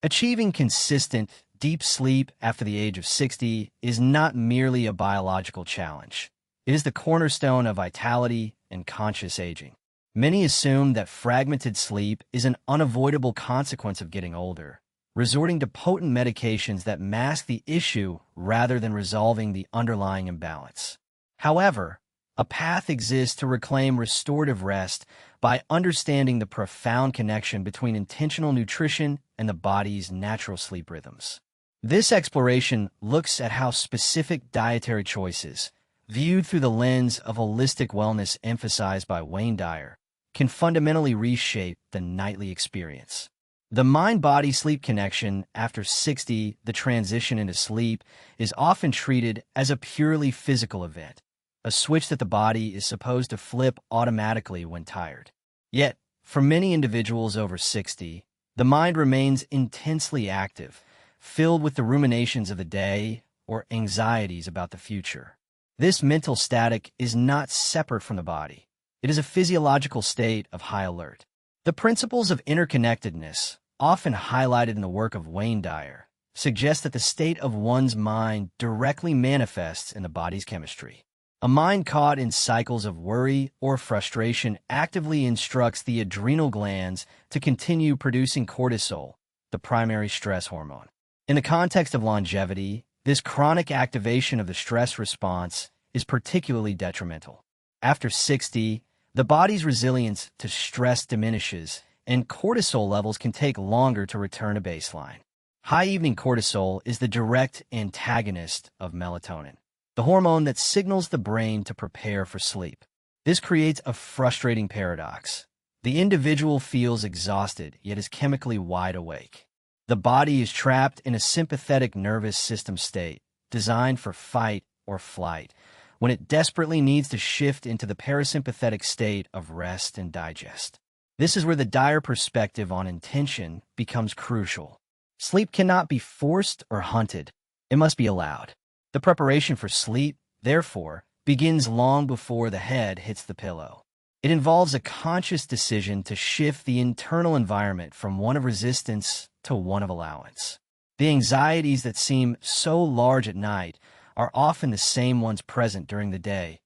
Achieving consistent, deep sleep after the age of 60 is not merely a biological challenge. It is the cornerstone of vitality and conscious aging. Many assume that fragmented sleep is an unavoidable consequence of getting older, resorting to potent medications that mask the issue rather than resolving the underlying imbalance. However, a path exists to reclaim restorative rest by understanding the profound connection between intentional nutrition and the body's natural sleep rhythms. This exploration looks at how specific dietary choices, viewed through the lens of holistic wellness emphasized by Dyer, can fundamentally reshape the nightly experience. The mind-body sleep connection after 60, the transition into sleep, is often treated as a purely physical event, a switch that the body is supposed to flip automatically when tired. Yet, for many individuals over 60, the mind remains intensely active, filled with the ruminations of the day or anxieties about the future. This mental static is not separate from the body. It is a physiological state of high alert. The principles of interconnectedness, often highlighted in the work of Dyer, suggest that the state of one's mind directly manifests in the body's chemistry. A mind caught in cycles of worry or frustration actively instructs the adrenal glands to continue producing cortisol, the primary stress hormone. In the context of longevity, this chronic activation of the stress response is particularly detrimental. After 60, the body's resilience to stress diminishes, and cortisol levels can take longer to return to baseline. High evening cortisol is the direct antagonist of melatonin, the hormone that signals the brain to prepare for sleep. This creates a frustrating paradox. The individual feels exhausted, yet is chemically wide awake. The body is trapped in a sympathetic nervous system state, designed for fight or flight, when it desperately needs to shift into the parasympathetic state of rest and digest. This is where the Dyer perspective on intention becomes crucial. Sleep cannot be forced or hunted. It must be allowed. The preparation for sleep, therefore, begins long before the head hits the pillow. It involves a conscious decision to shift the internal environment from one of resistance to one of allowance. The anxieties that seem so large at night are often the same ones present during the day,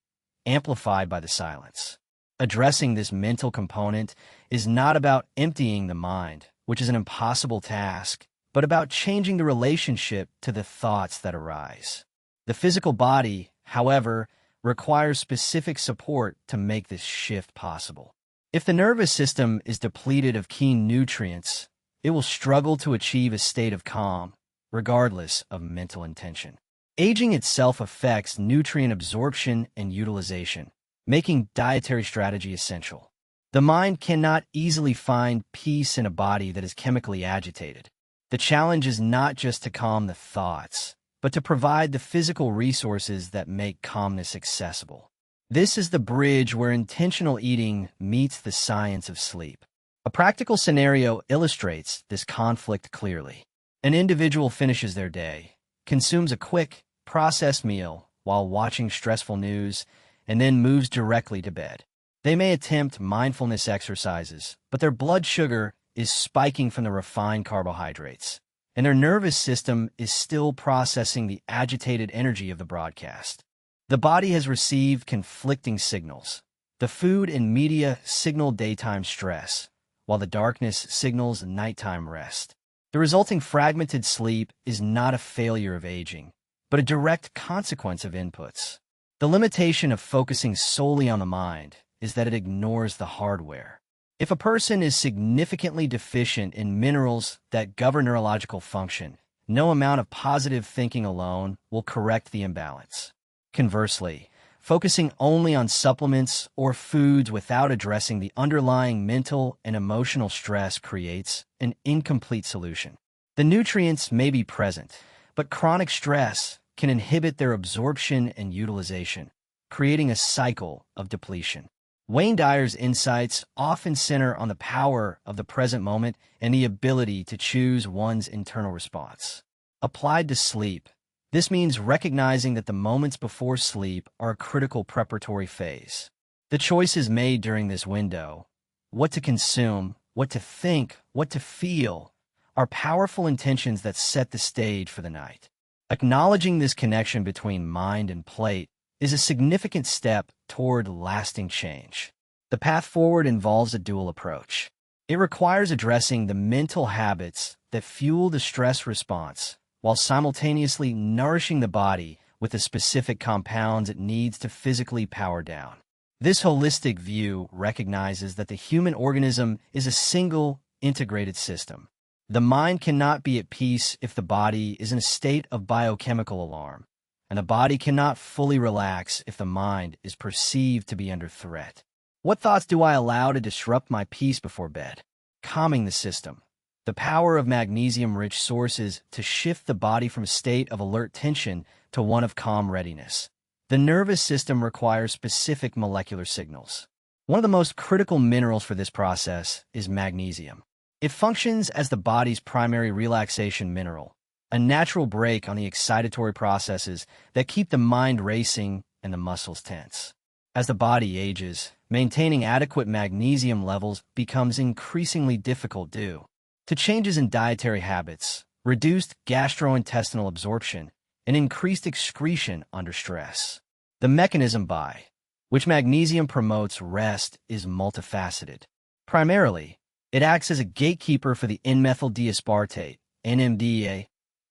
amplified by the silence. Addressing this mental component is not about emptying the mind, which is an impossible task, but about changing the relationship to the thoughts that arise. The physical body, however, requires specific support to make this shift possible. If the nervous system is depleted of key nutrients, it will struggle to achieve a state of calm, regardless of mental intention. Aging itself affects nutrient absorption and utilization, making dietary strategy essential. The mind cannot easily find peace in a body that is chemically agitated. The challenge is not just to calm the thoughts, but to provide the physical resources that make calmness accessible. This is the bridge where intentional eating meets the science of sleep. A practical scenario illustrates this conflict clearly. An individual finishes their day, consumes a quick, processed meal while watching stressful news, and then moves directly to bed. They may attempt mindfulness exercises, but their blood sugar is spiking from the refined carbohydrates, and their nervous system is still processing the agitated energy of the broadcast. The body has received conflicting signals. The food and media signal daytime stress, while the darkness signals nighttime rest. The resulting fragmented sleep is not a failure of aging, but a direct consequence of inputs. The limitation of focusing solely on the mind is that it ignores the hardware. If a person is significantly deficient in minerals that govern neurological function, no amount of positive thinking alone will correct the imbalance. Conversely, focusing only on supplements or foods without addressing the underlying mental and emotional stress creates an incomplete solution. The nutrients may be present, but chronic stress can inhibit their absorption and utilization, creating a cycle of depletion. Dyer's insights often center on the power of the present moment and the ability to choose one's internal response. Applied to sleep, this means recognizing that the moments before sleep are a critical preparatory phase. The choices made during this window, what to consume, what to think, what to feel, are powerful intentions that set the stage for the night. Acknowledging this connection between mind and plate is a significant step toward lasting change. The path forward involves a dual approach. It requires addressing the mental habits that fuel the stress response while simultaneously nourishing the body with the specific compounds it needs to physically power down. This holistic view recognizes that the human organism is a single, integrated system. The mind cannot be at peace if the body is in a state of biochemical alarm, and the body cannot fully relax if the mind is perceived to be under threat. What thoughts do I allow to disrupt my peace before bed? Calming the system. The power of magnesium-rich sources to shift the body from a state of alert tension to one of calm readiness. The nervous system requires specific molecular signals. One of the most critical minerals for this process is magnesium. It functions as the body's primary relaxation mineral, a natural brake on the excitatory processes that keep the mind racing and the muscles tense. As the body ages, maintaining adequate magnesium levels becomes increasingly difficult due to changes in dietary habits, reduced gastrointestinal absorption, and increased excretion under stress. The mechanism by which magnesium promotes rest is multifaceted. Primarily, it acts as a gatekeeper for the N-methyl D-aspartate, NMDA,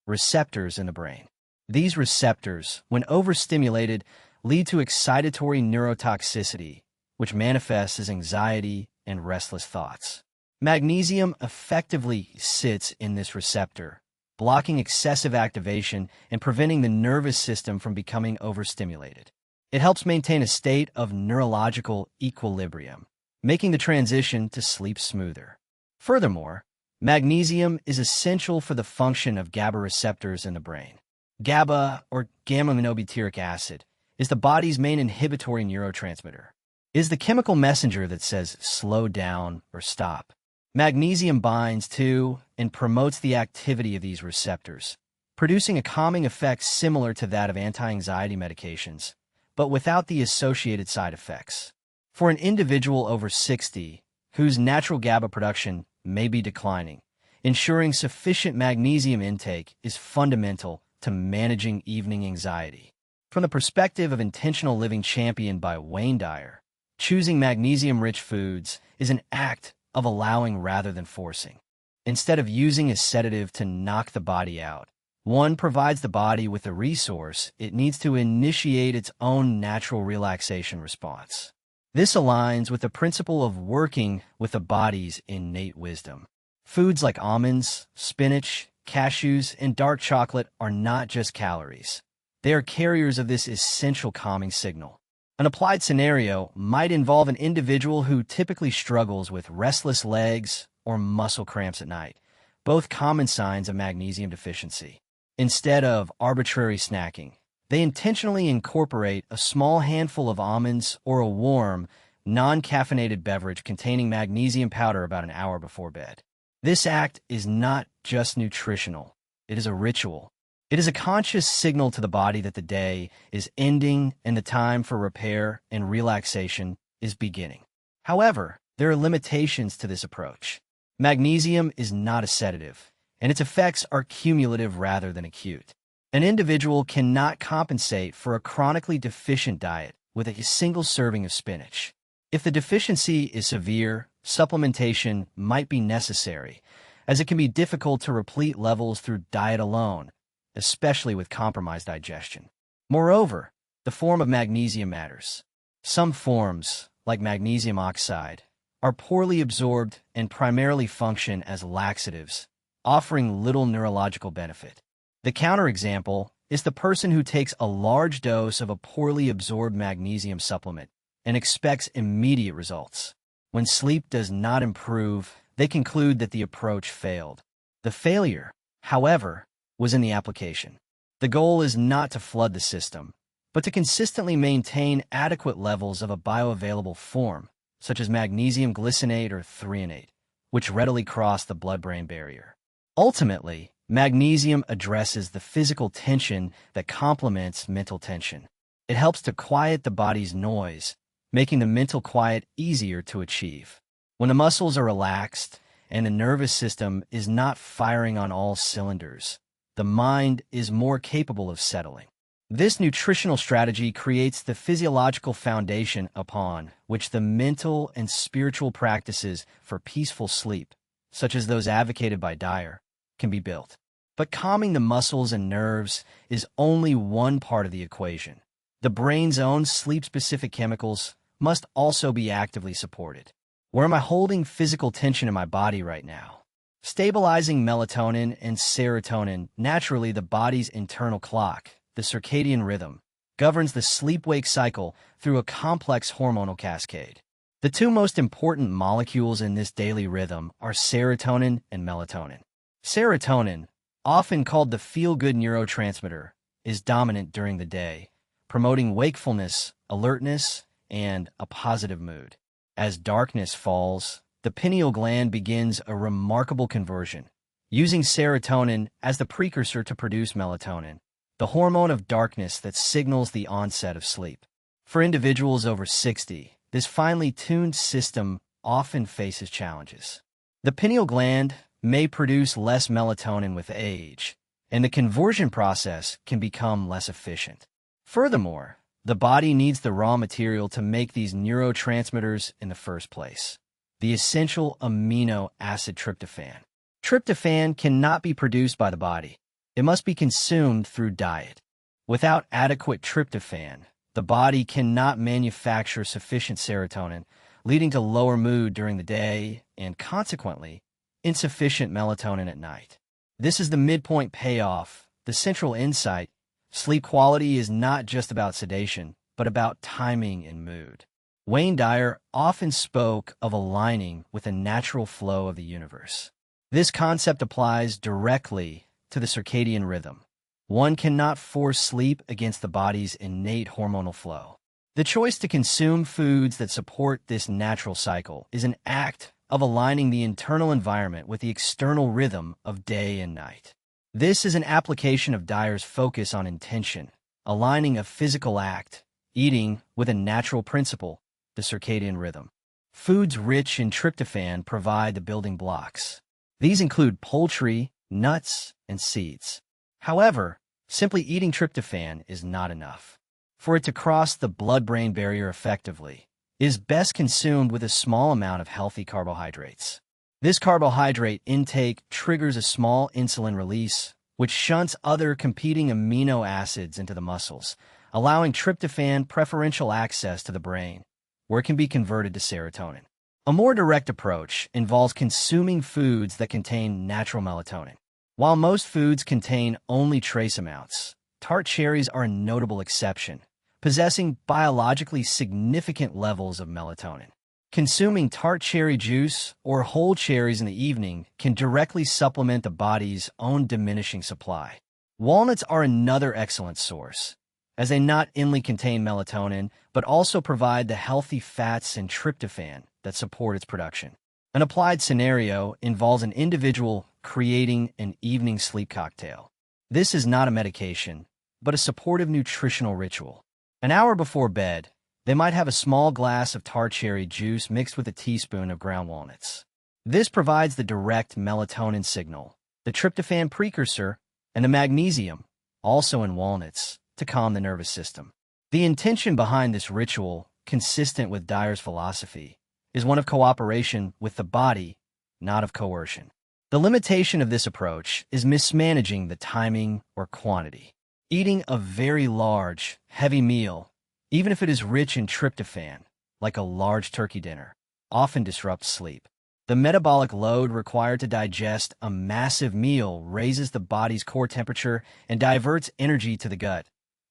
receptors in the brain. These receptors, when overstimulated, lead to excitatory neurotoxicity, which manifests as anxiety and restless thoughts. Magnesium effectively sits in this receptor, blocking excessive activation and preventing the nervous system from becoming overstimulated. It helps maintain a state of neurological equilibrium, making the transition to sleep smoother. Furthermore, magnesium is essential for the function of GABA receptors in the brain. GABA, or gamma-aminobutyric acid, is the body's main inhibitory neurotransmitter. It is the chemical messenger that says slow down or stop. Magnesium binds to and promotes the activity of these receptors, producing a calming effect similar to that of anti-anxiety medications, but without the associated side effects. For an individual over 60, whose natural GABA production may be declining, ensuring sufficient magnesium intake is fundamental to managing evening anxiety. From the perspective of intentional living championed by Dyer, choosing magnesium-rich foods is an act of allowing rather than forcing. Instead of using a sedative to knock the body out, one provides the body with the resource it needs to initiate its own natural relaxation response. This aligns with the principle of working with the body's innate wisdom. Foods like almonds, spinach, cashews, and dark chocolate are not just calories. They are carriers of this essential calming signal. An applied scenario might involve an individual who typically struggles with restless legs or muscle cramps at night, both common signs of magnesium deficiency. Instead of arbitrary snacking, they intentionally incorporate a small handful of almonds or a warm, non-caffeinated beverage containing magnesium powder about an hour before bed. This act is not just nutritional, it is a ritual. It is a conscious signal to the body that the day is ending and the time for repair and relaxation is beginning. However, there are limitations to this approach. Magnesium is not a sedative, and its effects are cumulative rather than acute. An individual cannot compensate for a chronically deficient diet with a single serving of spinach. If the deficiency is severe, supplementation might be necessary, as it can be difficult to replete levels through diet alone, especially with compromised digestion. Moreover, the form of magnesium matters. Some forms, like magnesium oxide, are poorly absorbed and primarily function as laxatives, offering little neurological benefit. The counterexample is the person who takes a large dose of a poorly absorbed magnesium supplement and expects immediate results. When sleep does not improve, they conclude that the approach failed. The failure, however, was in the application. The goal is not to flood the system, but to consistently maintain adequate levels of a bioavailable form, such as magnesium glycinate or threonate, which readily cross the blood-brain barrier. Ultimately, magnesium addresses the physical tension that complements mental tension. It helps to quiet the body's noise, making the mental quiet easier to achieve. When the muscles are relaxed and the nervous system is not firing on all cylinders. The mind is more capable of settling. This nutritional strategy creates the physiological foundation upon which the mental and spiritual practices for peaceful sleep, such as those advocated by Dyer, can be built. But calming the muscles and nerves is only one part of the equation. The brain's own sleep-specific chemicals must also be actively supported. Where am I holding physical tension in my body right now? Stabilizing melatonin and serotonin, naturally the body's internal clock, the circadian rhythm, governs the sleep-wake cycle through a complex hormonal cascade. The two most important molecules in this daily rhythm are serotonin and melatonin. Serotonin, often called the feel-good neurotransmitter, is dominant during the day, promoting wakefulness, alertness, and a positive mood. As darkness falls, the pineal gland begins a remarkable conversion, using serotonin as the precursor to produce melatonin, the hormone of darkness that signals the onset of sleep. For individuals over 60, this finely tuned system often faces challenges. The pineal gland may produce less melatonin with age, and the conversion process can become less efficient. Furthermore, the body needs the raw material to make these neurotransmitters in the first place, the essential amino acid tryptophan. Tryptophan cannot be produced by the body. It must be consumed through diet. Without adequate tryptophan, the body cannot manufacture sufficient serotonin, leading to lower mood during the day and, consequently, insufficient melatonin at night. This is the midpoint payoff, the central insight. Sleep quality is not just about sedation, but about timing and mood. Wayne Dyer often spoke of aligning with the natural flow of the universe. This concept applies directly to the circadian rhythm. One cannot force sleep against the body's innate hormonal flow. The choice to consume foods that support this natural cycle is an act of aligning the internal environment with the external rhythm of day and night. This is an application of Dyer's focus on intention, aligning a physical act, eating, with a natural principle, the circadian rhythm. Foods rich in tryptophan provide the building blocks. These include poultry, nuts, and seeds. However, simply eating tryptophan is not enough. For it to cross the blood-brain barrier effectively, it is best consumed with a small amount of healthy carbohydrates. This carbohydrate intake triggers a small insulin release, which shunts other competing amino acids into the muscles, allowing tryptophan preferential access to the brain, where it can be converted to serotonin. A more direct approach involves consuming foods that contain natural melatonin. While most foods contain only trace amounts, tart cherries are a notable exception, possessing biologically significant levels of melatonin. Consuming tart cherry juice or whole cherries in the evening can directly supplement the body's own diminishing supply. Walnuts are another excellent source, as they not only contain melatonin, but also provide the healthy fats and tryptophan that support its production. An applied scenario involves an individual creating an evening sleep cocktail. This is not a medication, but a supportive nutritional ritual. An hour before bed, they might have a small glass of tart cherry juice mixed with a teaspoon of ground walnuts. This provides the direct melatonin signal, the tryptophan precursor, and the magnesium, also in walnuts, to calm the nervous system. The intention behind this ritual, consistent with Dyer's philosophy, is one of cooperation with the body, not of coercion. The limitation of this approach is mismanaging the timing or quantity. Eating a very large, heavy meal, even if it is rich in tryptophan, like a large turkey dinner, often disrupts sleep. The metabolic load required to digest a massive meal raises the body's core temperature and diverts energy to the gut,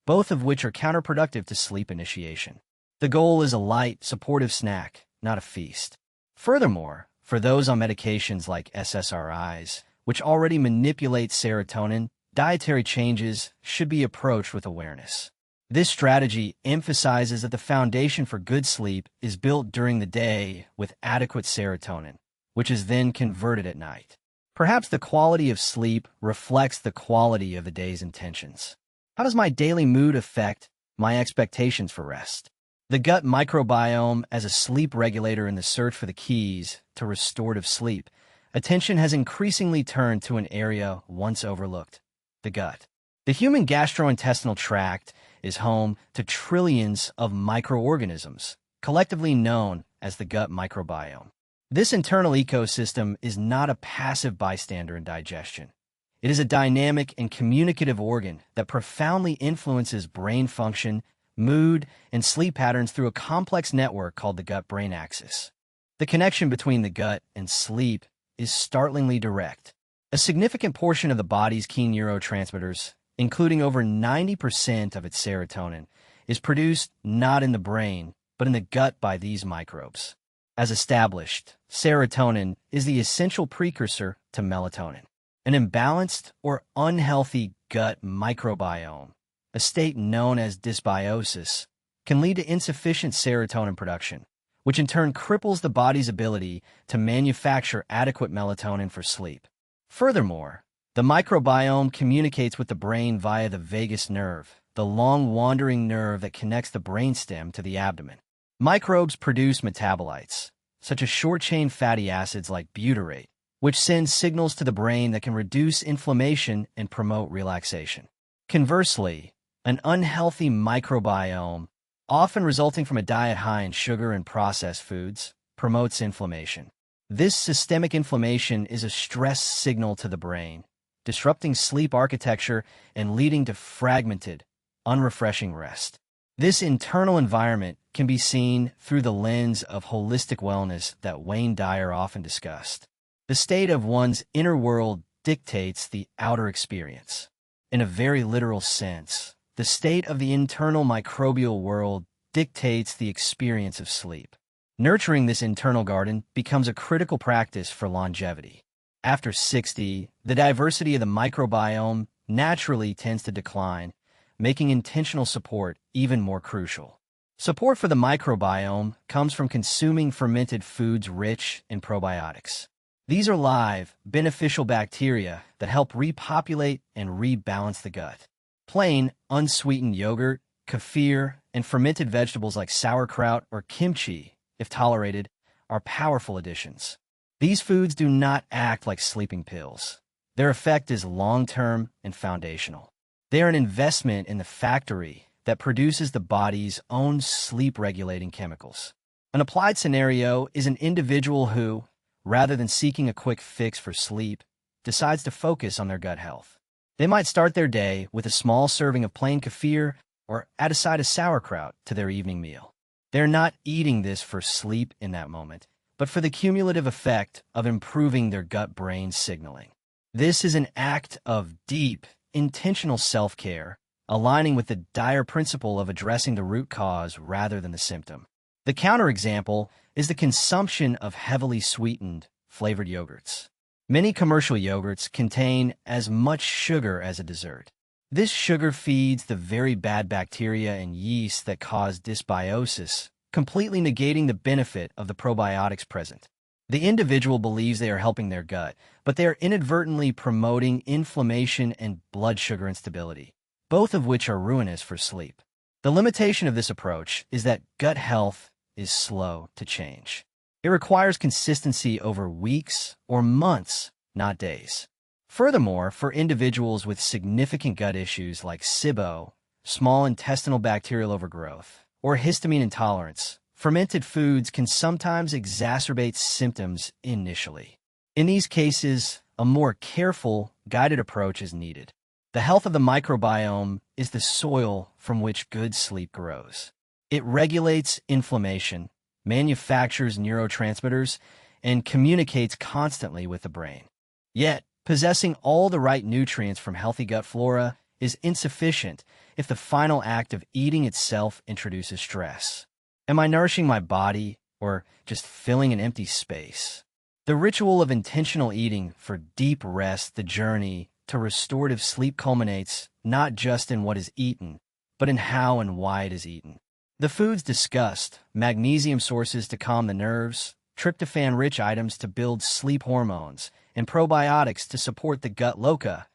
both of which are counterproductive to sleep initiation. The goal is a light, supportive snack, not a feast. Furthermore, for those on medications like SSRIs, which already manipulate serotonin, dietary changes should be approached with awareness. This strategy emphasizes that the foundation for good sleep is built during the day with adequate serotonin, which is then converted at night. Perhaps the quality of sleep reflects the quality of the day's intentions. How does my daily mood affect my expectations for rest? The gut microbiome as a sleep regulator in the search for the keys to restorative sleep attention has increasingly turned to an area once overlooked: the gut. The human gastrointestinal tract is home to trillions of microorganisms, collectively known as the gut microbiome. This internal ecosystem is not a passive bystander in digestion. It is a dynamic and communicative organ that profoundly influences brain function, mood, and sleep patterns through a complex network called the gut-brain axis. The connection between the gut and sleep is startlingly direct. A significant portion of the body's key neurotransmitters, including over 90% of its serotonin, is produced not in the brain, but in the gut by these microbes. As established, serotonin is the essential precursor to melatonin. An imbalanced or unhealthy gut microbiome, a state known as dysbiosis, can lead to insufficient serotonin production, which in turn cripples the body's ability to manufacture adequate melatonin for sleep. Furthermore, the microbiome communicates with the brain via the vagus nerve, the long wandering nerve that connects the brainstem to the abdomen. Microbes produce metabolites, such as short-chain fatty acids like butyrate, which sends signals to the brain that can reduce inflammation and promote relaxation. Conversely, an unhealthy microbiome, often resulting from a diet high in sugar and processed foods, promotes inflammation. This systemic inflammation is a stress signal to the brain, disrupting sleep architecture and leading to fragmented, unrefreshing rest. This internal environment can be seen through the lens of holistic wellness that Wayne Dyer often discussed. The state of one's inner world dictates the outer experience. In a very literal sense, the state of the internal microbial world dictates the experience of sleep. Nurturing this internal garden becomes a critical practice for longevity. After 60, the diversity of the microbiome naturally tends to decline, making intentional support even more crucial. Support for the microbiome comes from consuming fermented foods rich in probiotics. These are live, beneficial bacteria that help repopulate and rebalance the gut. Plain, unsweetened yogurt, kefir, and fermented vegetables like sauerkraut or kimchi, if tolerated, are powerful additions. These foods do not act like sleeping pills. Their effect is long-term and foundational. They are an investment in the factory that produces the body's own sleep-regulating chemicals. An applied scenario is an individual who, rather than seeking a quick fix for sleep, decides to focus on their gut health. They might start their day with a small serving of plain kefir or add a side of sauerkraut to their evening meal. They're not eating this for sleep in that moment, but for the cumulative effect of improving their gut-brain signaling. This is an act of deep, intentional self-care, aligning with the Dyer principle of addressing the root cause rather than the symptom. The counterexample is the consumption of heavily sweetened, flavored yogurts. Many commercial yogurts contain as much sugar as a dessert. This sugar feeds the very bad bacteria and yeast that cause dysbiosis, completely negating the benefit of the probiotics present. The individual believes they are helping their gut, but they are inadvertently promoting inflammation and blood sugar instability, both of which are ruinous for sleep. The limitation of this approach is that gut health is slow to change. It requires consistency over weeks or months, not days. Furthermore, for individuals with significant gut issues like SIBO, small intestinal bacterial overgrowth, or histamine intolerance, fermented foods can sometimes exacerbate symptoms initially. In these cases, a more careful, guided approach is needed. The health of the microbiome is the soil from which good sleep grows. It regulates inflammation, manufactures neurotransmitters, and communicates constantly with the brain. Yet, possessing all the right nutrients from healthy gut flora is insufficient if the final act of eating itself introduces stress. Am I nourishing my body or just filling an empty space? The ritual of intentional eating for deep rest, the journey to restorative sleep culminates not just in what is eaten, but in how and why it is eaten. The foods discussed, magnesium sources to calm the nerves, tryptophan-rich items to build sleep hormones, and probiotics to support the gut loca,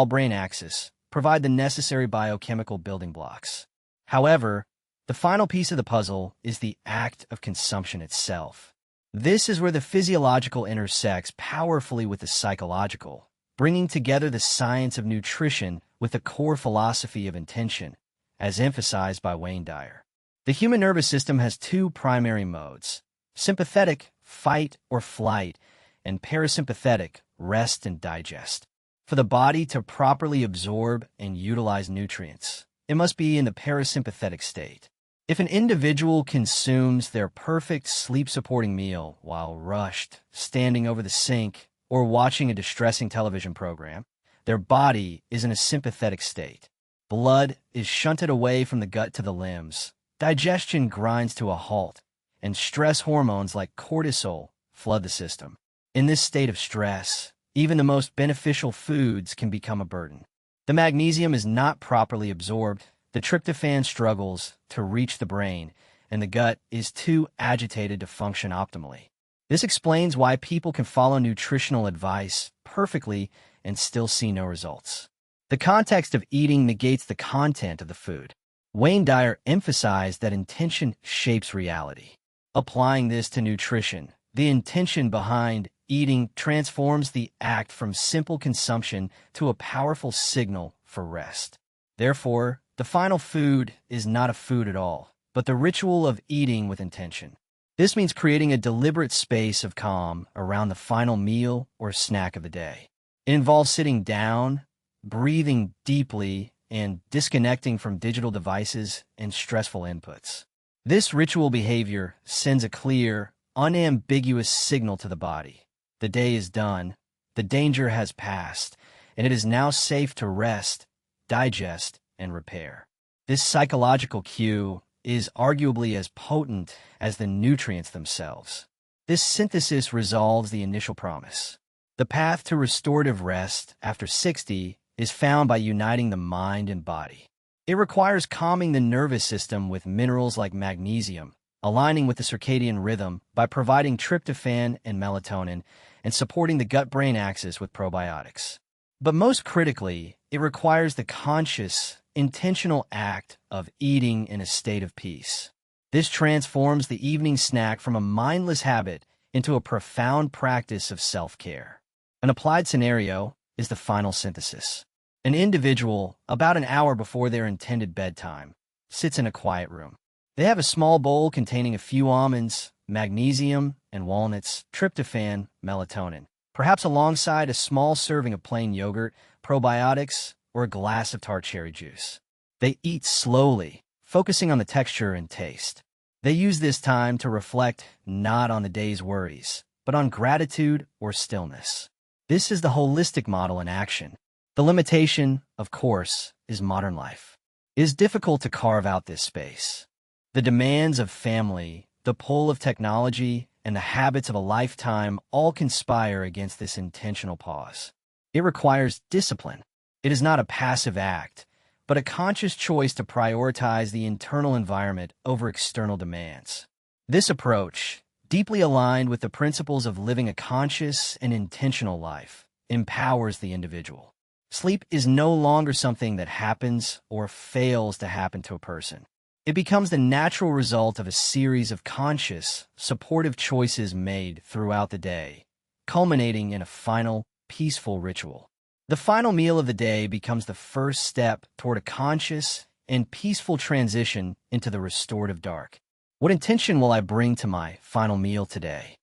brain axis, provide the necessary biochemical building blocks. However, the final piece of the puzzle is the act of consumption itself. This is where the physiological intersects powerfully with the psychological, bringing together the science of nutrition with the core philosophy of intention, as emphasized by Dyer. The human nervous system has two primary modes: sympathetic, fight or flight, and parasympathetic, rest and digest. For the body to properly absorb and utilize nutrients, it must be in the parasympathetic state. If an individual consumes their perfect sleep-supporting meal while rushed, standing over the sink, or watching a distressing television program, their body is in a sympathetic state. Blood is shunted away from the gut to the limbs, digestion grinds to a halt, and stress hormones like cortisol flood the system. In this state of stress, even the most beneficial foods can become a burden. The magnesium is not properly absorbed, the tryptophan struggles to reach the brain, and the gut is too agitated to function optimally. This explains why people can follow nutritional advice perfectly and still see no results. The context of eating negates the content of the food. Dyer emphasized that intention shapes reality. Applying this to nutrition, the intention behind eating transforms the act from simple consumption to a powerful signal for rest. Therefore, the final food is not a food at all, but the ritual of eating with intention. This means creating a deliberate space of calm around the final meal or snack of the day. It involves sitting down, breathing deeply, and disconnecting from digital devices and stressful inputs. This ritual behavior sends a clear, unambiguous signal to the body. The day is done, the danger has passed, and it is now safe to rest, digest, and repair. This psychological cue is arguably as potent as the nutrients themselves. This synthesis resolves the initial promise. The path to restorative rest after 60 is found by uniting the mind and body. It requires calming the nervous system with minerals like magnesium, aligning with the circadian rhythm by providing tryptophan and melatonin, and supporting the gut-brain axis with probiotics. But most critically, it requires the conscious, intentional act of eating in a state of peace. This transforms the evening snack from a mindless habit into a profound practice of self-care. An applied scenario is the final synthesis. An individual, about an hour before their intended bedtime, sits in a quiet room. They have a small bowl containing a few almonds, magnesium and walnuts, tryptophan, melatonin, perhaps alongside a small serving of plain yogurt, probiotics, or a glass of tart cherry juice. They eat slowly, focusing on the texture and taste. They use this time to reflect not on the day's worries, but on gratitude or stillness. This is the holistic model in action. The limitation, of course, is modern life. It is difficult to carve out this space. The demands of family, the pull of technology, and the habits of a lifetime all conspire against this intentional pause. It requires discipline. It is not a passive act, but a conscious choice to prioritize the internal environment over external demands. This approach, deeply aligned with the principles of living a conscious and intentional life, empowers the individual. Sleep is no longer something that happens or fails to happen to a person. It becomes the natural result of a series of conscious, supportive choices made throughout the day, culminating in a final, peaceful ritual. The final meal of the day becomes the first step toward a conscious and peaceful transition into the restorative dark. What intention will I bring to my final meal today?